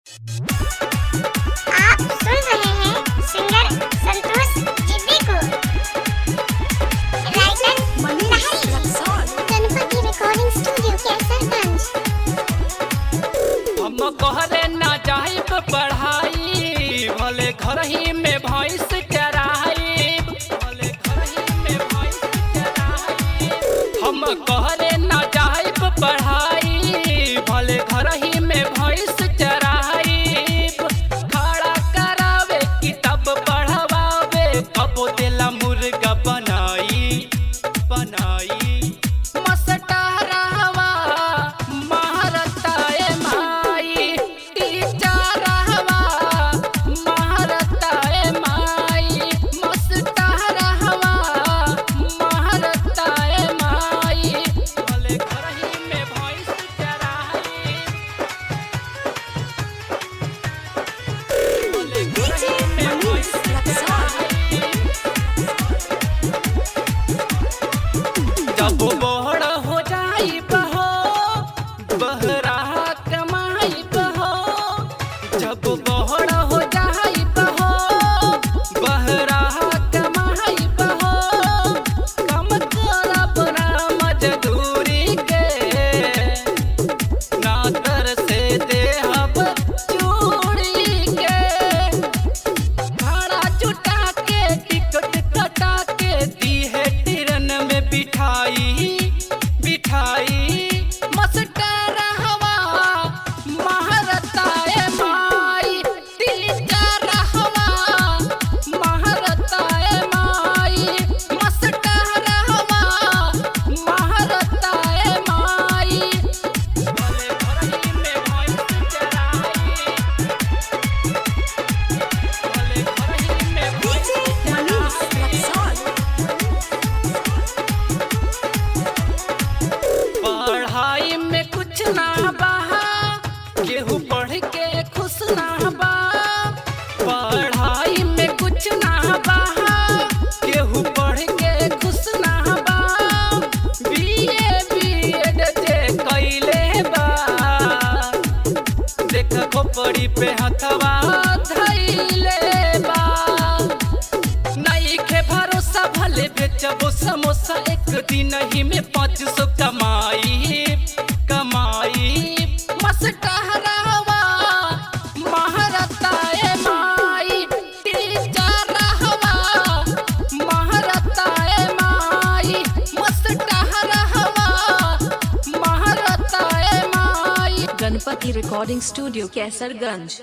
आप सुन रहे हैं सिंगर संतोष जिद्दी को। Writer Ganpati recording studio Kaiserganj. हम कहरे ना जाइब पढ़ाई, भले घर ही में भैंस चराई, भले घर ही में भैंस चराई। हम कहरे ना जाइब पढ़ाई, भले घर ही में भैंस चराई। खड़ा करावे किताब पढ़वावे, कबो देला मुर्गा बनाई बनाई। मस्टरवा महारताए माई, टीचरवा महारताए माई। मस्टरवा महारताए माई, भले घर ही में भैंस चराई, भले घर ही में भैंस चराई। जब बड़ हो जाई बहो, बहरा कमाई बहो। जब बड़ हो जाई बहो, बहरा कमाई बहो। कम करब ना मजदूरी के, ना तर से देहब चूड़ी के। भाड़ा जुटा के टिकट कटा के दी है ट्रेन में बिठाई बिठाई। मस्टरवा महारताए माई, टीचरवा महारताए माई। मस्टरवा महारताए माई, भले घर ही में भैंस चराई, भले घर ही में भैंस चराई। पढ़ाई में कुछ ना बहा, केहू पढ़ के खुश ना बा। पढ़ाई में कुछ ना बहा, केहू पढ़ के खुश ना बा। बीए बीएड जे कैले बा, देख खोपड़ी पे हथवा धैले बा। नइखे भरोसा भले बेचबो समोसा, एक दिन ही में 500 कमाई कमाई। मस्टरवा महारताए माई, टीचरवा महारताए माई। मस्टरवा महारताए माई। Ganpati recording studio Kaiserganj.